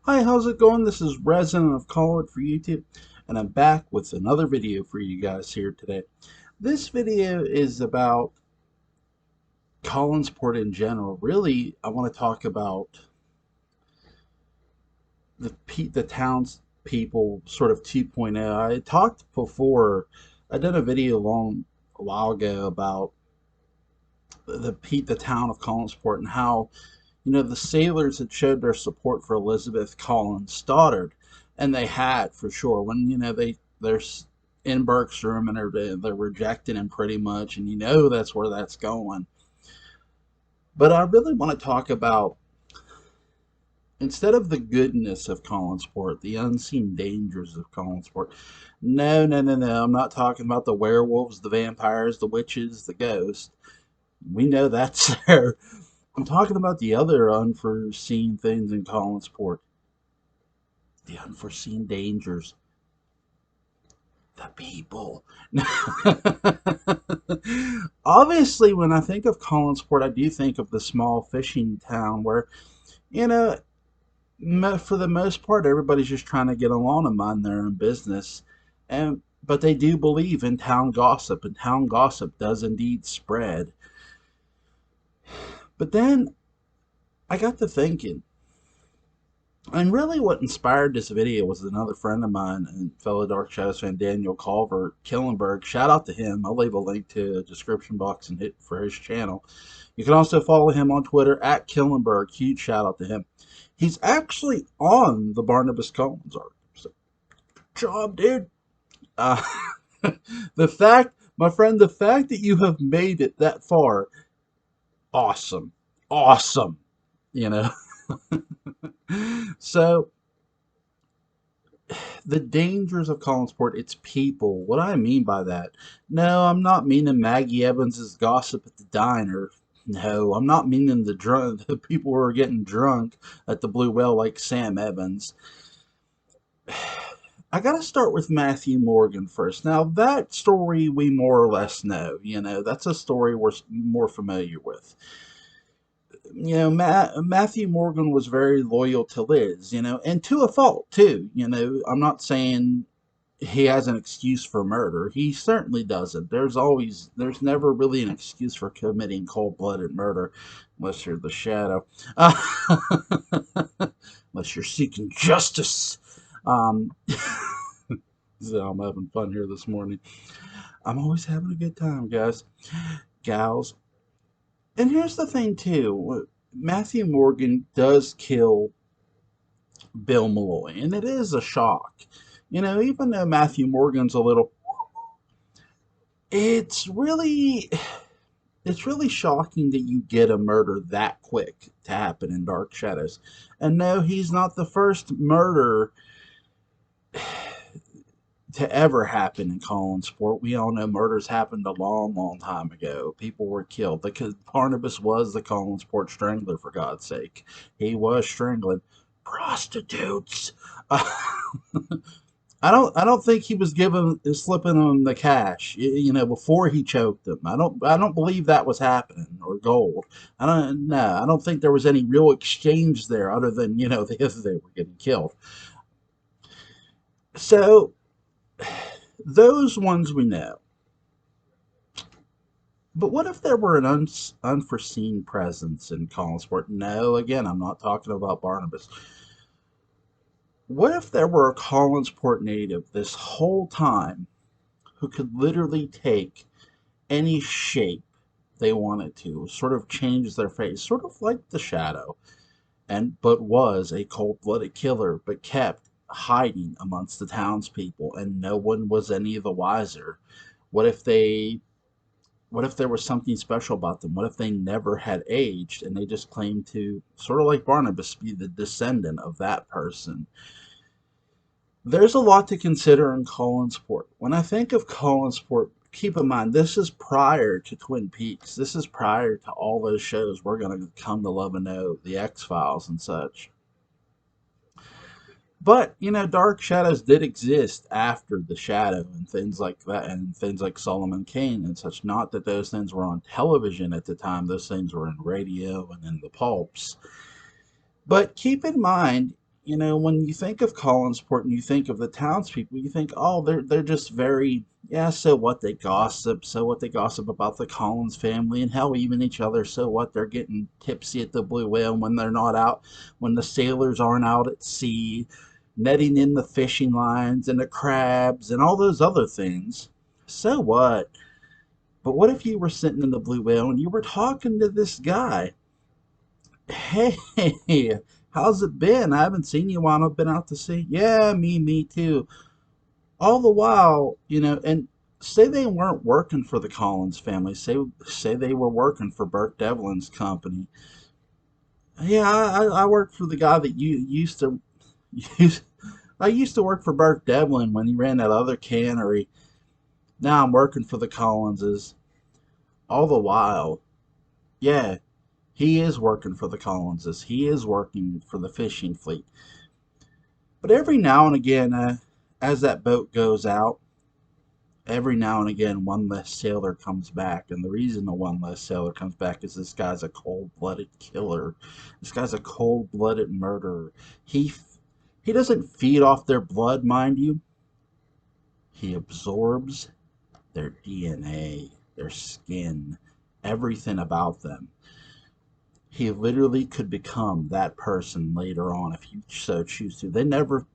Hi, how's it going? This is Resident of Collinsport for YouTube, and I'm back with another video for you guys here today. This video is about Collinsport in general. Really, I want to talk about the town's people, sort of 2.0. I talked before. I did a video a while ago about the town of Collinsport and how the sailors had showed their support for Elizabeth Collins Stoddard, and they had for sure. When they're in Burke's room and they're rejecting him pretty much, and that's where that's going. But I really want to talk about, instead of the goodness of Collinsport, the unseen dangers of Collinsport. No, no, no, no. I'm not talking about the werewolves, the vampires, the witches, the ghosts. We know that's there. I'm talking about the other unforeseen things in Collinsport. The unforeseen dangers. The people. Obviously, when I think of Collinsport, I do think of the small fishing town where, you know, for the most part, everybody's just trying to get along and mind their own business. But they do believe in town gossip, and town gossip does indeed spread. But then I got to thinking, and really what inspired this video was another friend of mine and fellow Dark Shadows fan, Daniel Culver Killenberg. Shout out to him. I'll leave a link to the description box and hit for his channel. You can also follow him on Twitter at Killenberg. Huge shout out to him. He's actually on the Barnabas Collins article. So, good job, dude. Uh, my friend, the fact that you have made it that far, awesome. Awesome. You know? So, the dangers of Collinsport, it's people. What do I mean by that? No, I'm not meaning Maggie Evans's gossip at the diner. No, I'm not meaning the people who are getting drunk at the Blue Whale like Sam Evans. I gotta start with Matthew Morgan first. Now, that story we more or less know. That's a story we're more familiar with. Matthew Morgan was very loyal to Liz, and to a fault, too. I'm not saying he has an excuse for murder. He certainly doesn't. There's never really an excuse for committing cold-blooded murder, unless you're the Shadow. Unless you're seeking justice. Um, so I'm having fun here this morning. I'm always having a good time, guys, gals. And here's the thing, too. Matthew Morgan does kill Bill Malloy, and it is a shock. Even though Matthew Morgan's a little, it's really, it's really shocking that you get a murder that quick to happen in Dark Shadows. And no, he's not the first murder to ever happen in Collinsport. We all know murders happened a long, long time ago. People were killed because Barnabas was the Collinsport Strangler, for God's sake. He was strangling prostitutes. I don't think he was slipping them the cash, before he choked them. I don't believe that was happening, or gold. I don't think there was any real exchange there other than, they were getting killed. So those ones we know. But what if there were an unforeseen presence in Collinsport? No, again, I'm not talking about Barnabas. What if there were a Collinsport native this whole time who could literally take any shape they wanted to, sort of change their face, sort of like the Shadow, but was a cold-blooded killer, but kept hiding amongst the townspeople, and no one was any the wiser? What if there was something special about them? What if they never had aged and they just claimed to, sort of like Barnabas, be the descendant of that person? There's a lot to consider in Collinsport. When I think of Collinsport, keep in mind, this is prior to Twin Peaks. This is prior to all those shows we're going to come to love and know, the X-Files and such. But, Dark Shadows did exist after The Shadow and things like that, and things like Solomon Kane and such. Not that those things were on television at the time. Those things were in radio and in the pulps. But keep in mind, when you think of Collinsport and you think of the townspeople, you think, oh, they're just very, yeah, so what, they gossip, so what, they gossip about the Collins family and how even each other, so what, they're getting tipsy at the Blue Whale when they're not out, when the sailors aren't out at sea, netting in the fishing lines and the crabs and all those other things. So what? But what if you were sitting in the Blue Whale and you were talking to this guy? Hey, how's it been? I haven't seen you while I've been out to sea. Yeah, me too. All the while, and say they weren't working for the Collins family. Say they were working for Burke Devlin's company. Yeah, I worked for the guy that you used to use. I used to work for Burke Devlin when he ran that other cannery. Now I'm working for the Collinses. All the while, yeah, he is working for the Collinses. He is working for the fishing fleet. But every now and again, as that boat goes out, every now and again, one less sailor comes back. And the reason the one less sailor comes back is this guy's a cold-blooded killer. This guy's a cold-blooded murderer. He, he doesn't feed off their blood, mind you. He absorbs their DNA, their skin, everything about them. He literally could become that person later on if you so choose to. They never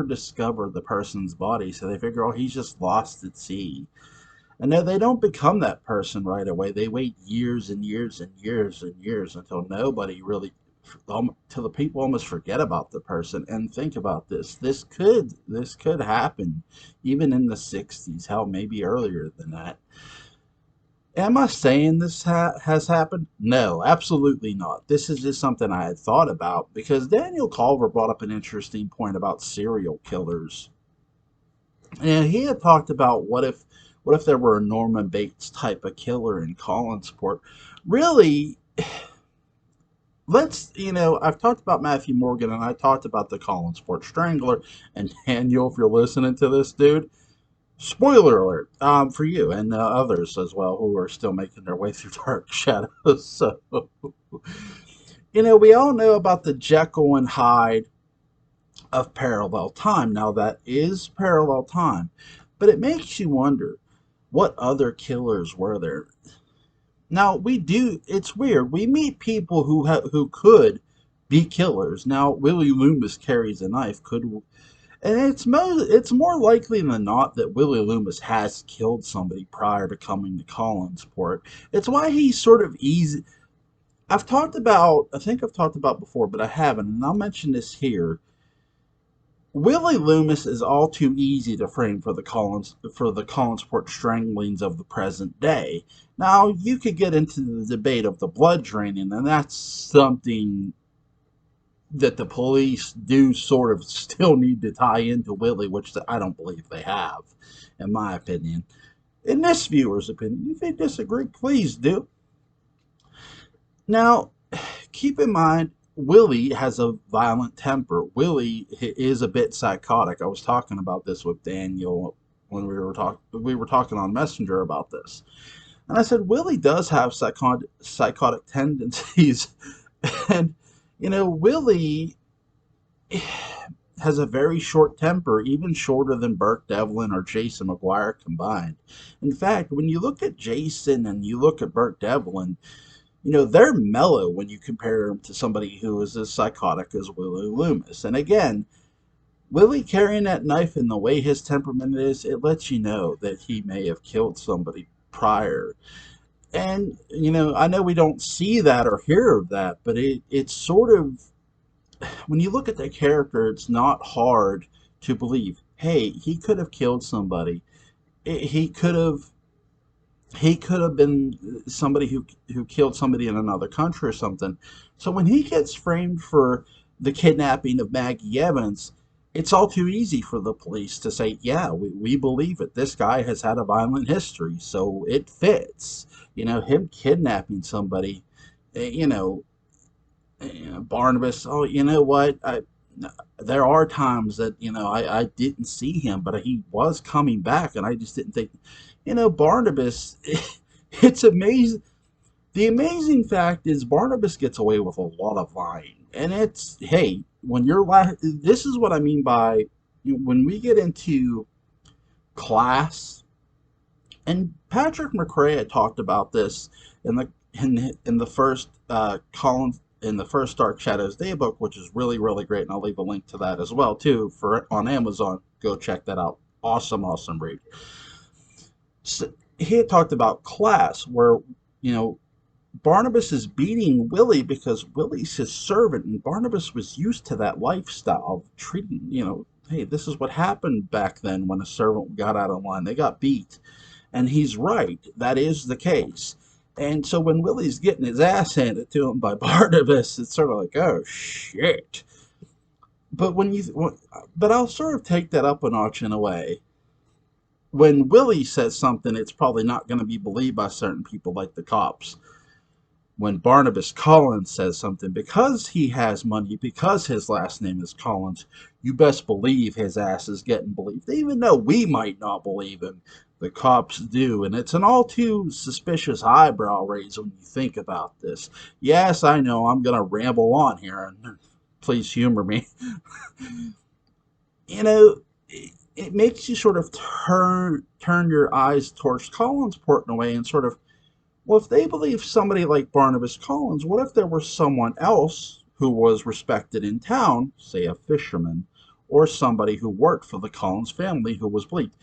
discover the person's body, so they figure, oh, he's just lost at sea. And no, they don't become that person right away. They wait years and years and years and years until nobody really, till the people almost forget about the person. And think about this. This could happen even in the 60s, hell, maybe earlier than that. Am I saying this has happened? No, absolutely not. This is just something I had thought about because Daniel Culver brought up an interesting point about serial killers. And he had talked about what if there were a Norman Bates type of killer in Collinsport. Really, I've talked about Matthew Morgan and I talked about the Collinsport Strangler. And Daniel, if you're listening to this, dude, spoiler alert for you and others as well who are still making their way through Dark Shadows. So, we all know about the Jekyll and Hyde of parallel time. Now, that is parallel time, but it makes you wonder what other killers were there. Now, it's weird. We meet people who could be killers. Now, Willie Loomis carries a knife. And it's more likely than not that Willie Loomis has killed somebody prior to coming to Collinsport. It's why he's sort of easy. I think I've talked about before, but I haven't, and I'll mention this here. Willie Loomis is all too easy to frame for the Collinsport stranglings of the present day. Now, you could get into the debate of the blood draining, and that's something that the police do sort of still need to tie into Willie, which I don't believe they have, in my opinion. In this viewer's opinion, if they disagree, please do. Now, keep in mind, Willie has a violent temper. Willie is a bit psychotic. I was talking about this with Daniel when we were talking on Messenger about this. And I said, Willie does have psychotic tendencies. And, Willie has a very short temper, even shorter than Burke Devlin or Jason McGuire combined. In fact, when you look at Jason and you look at Burke Devlin, they're mellow when you compare them to somebody who is as psychotic as Willie Loomis. And again, Willie carrying that knife and the way his temperament is, it lets you know that he may have killed somebody prior. And, I know we don't see that or hear of that, but it's sort of, when you look at that character, it's not hard to believe, hey, he could have killed somebody. He could have been somebody who killed somebody in another country or something. So when he gets framed for the kidnapping of Maggie Evans, it's all too easy for the police to say, yeah, we believe it. This guy has had a violent history, so it fits. Him kidnapping somebody, Barnabas, oh, you know what? There are times that, I didn't see him, but he was coming back, and I just didn't think, Barnabas, it's amazing. The amazing fact is Barnabas gets away with a lot of lying. And hey, when you're this is what I mean by, when we get into class, and Patrick McRae had talked about this in the first Collins in the first Dark Shadows Daybook, which is really really great, and I'll leave a link to that as well too for on Amazon. Go check that out. Awesome, awesome read. So he had talked about class, where you know Barnabas is beating Willie because Willie's his servant, and Barnabas was used to that lifestyle of treating, hey, this is what happened back then when a servant got out of line. They got beat. And he's right. That is the case. And so when Willie's getting his ass handed to him by Barnabas, it's sort of like, oh shit. But but I'll sort of take that up a notch in a way. When Willie says something, it's probably not going to be believed by certain people, like the cops. When Barnabas Collins says something, because he has money, because his last name is Collins, you best believe his ass is getting believed. Even though we might not believe him, the cops do. And it's an all too suspicious eyebrow raise when you think about this. Yes, I know I'm going to ramble on here, and please humor me. It makes you sort of turn your eyes towards Collinsport in a way, and sort of, well, if they believe somebody like Barnabas Collins, what if there were someone else who was respected in town, say a fisherman, or somebody who worked for the Collins family who was believed?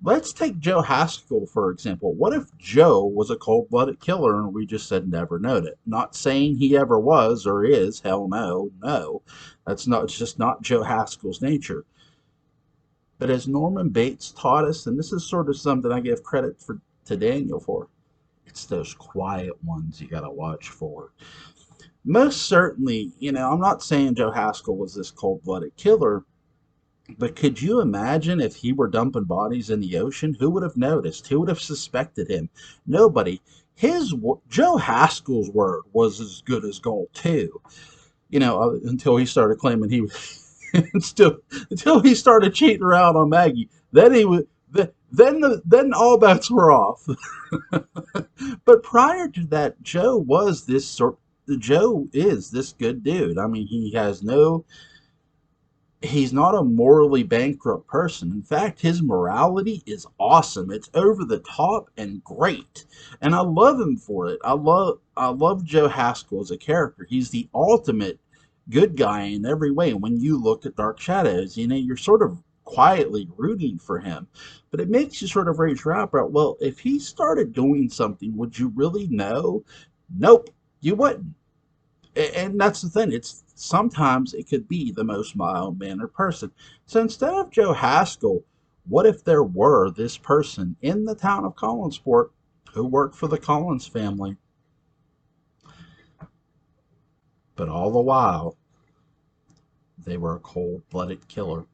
Let's take Joe Haskell, for example. What if Joe was a cold-blooded killer and we just said never known it? Not saying he ever was or is. Hell no, no. That's not, it's just not Joe Haskell's nature. But as Norman Bates taught us, and this is sort of something I give credit to Daniel for, it's those quiet ones you gotta watch for. Most certainly, I'm not saying Joe Haskell was this cold-blooded killer, but could you imagine if he were dumping bodies in the ocean? Who would have noticed? Who would have suspected him? Nobody. Joe Haskell's word was as good as gold too. Until he started claiming he was until he started cheating around on Maggie. Then he was then all bets were off. But prior to that, Joe is this good dude. I mean, he's not a morally bankrupt person. In fact, his morality is awesome. It's over the top and great. And I love him for it. I love Joe Haskell as a character. He's the ultimate good guy in every way. When you look at Dark Shadows, you're sort of quietly rooting for him. But it makes you sort of raise your eyebrow. Well, if he started doing something, would you really know? Nope, you wouldn't. And that's the thing. It's sometimes it could be the most mild-mannered person. So instead of Joe Haskell, what if there were this person in the town of Collinsport who worked for the Collins family, but all the while they were a cold-blooded killer,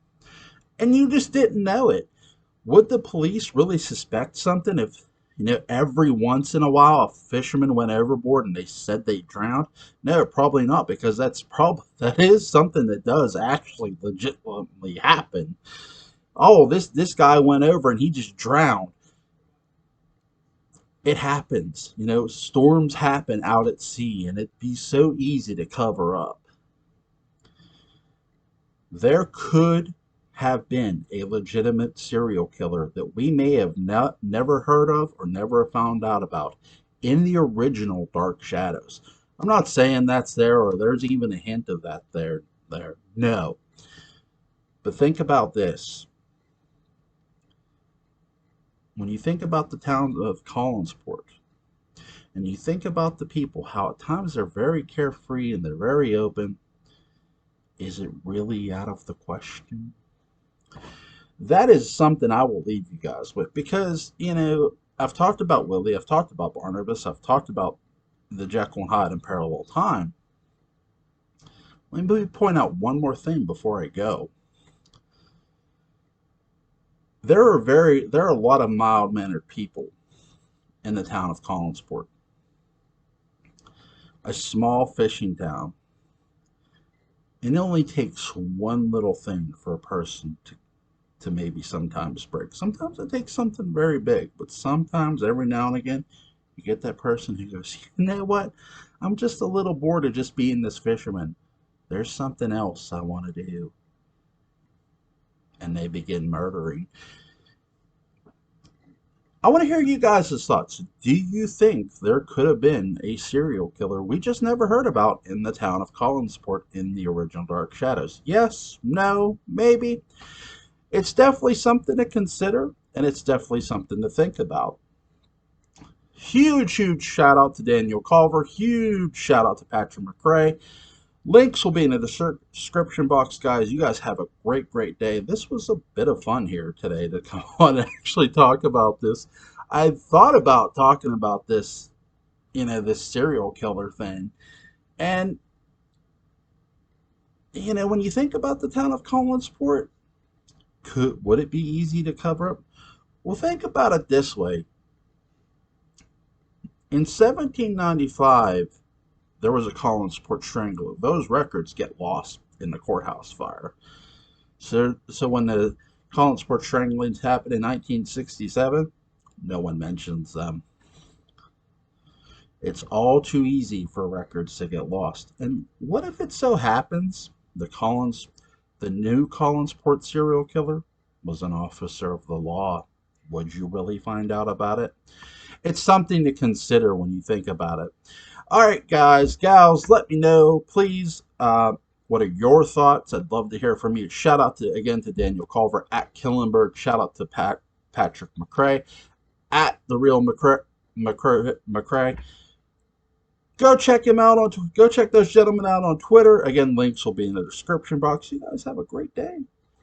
and you just didn't know it? Would the police really suspect something if, every once in a while a fisherman went overboard and they said they drowned? No, probably not, because that is something that does actually legitimately happen. Oh, this guy went over and he just drowned. It happens. Storms happen out at sea, and it'd be so easy to cover up. There could have been a legitimate serial killer that we may have never heard of or never found out about in the original Dark Shadows. I'm not saying that's there or there's even a hint of that there. No. But think about this. When you think about the town of Collinsport, and you think about the people, how at times they're very carefree and they're very open, is it really out of the question? That is something I will leave you guys with, because, I've talked about Willie, I've talked about Barnabas, I've talked about the Jekyll and Hyde in parallel time. Let me point out one more thing before I go. There are a lot of mild-mannered people in the town of Collinsport. A small fishing town. And it only takes one little thing for a person to maybe sometimes break. Sometimes it takes something very big, but sometimes, every now and again, you get that person who goes, you know what? I'm just a little bored of just being this fisherman. There's something else I want to do. And they begin murdering. I want to hear you guys' thoughts. Do you think there could have been a serial killer we just never heard about in the town of Collinsport in the original Dark Shadows? Yes, no, maybe. It's definitely something to consider, and it's definitely something to think about. Huge, huge shout out to Daniel Culver. Huge shout out to Patrick McRae. Links will be in the description box, guys. You guys have a great, great day. This was a bit of fun here today to come on and actually talk about this. I thought about talking about this, this serial killer thing. And, when you think about the town of Collinsport, would it be easy to cover up? Well, think about it this way. In 1795, there was a Collinsport Strangler. Those records get lost in the courthouse fire. So when the Collinsport Stranglings happened in 1967, no one mentions them. It's all too easy for records to get lost. And what if it so happens the new Collinsport serial killer was an officer of the law? Would you really find out about it? It's something to consider when you think about it. All right, guys, gals, let me know, please. What are your thoughts? I'd love to hear from you. Shout out again to Daniel Culver at Killenberg. Shout out to Patrick McRae at the real McRae. Go check him out go check those gentlemen out on Twitter. Again, links will be in the description box. You guys have a great day.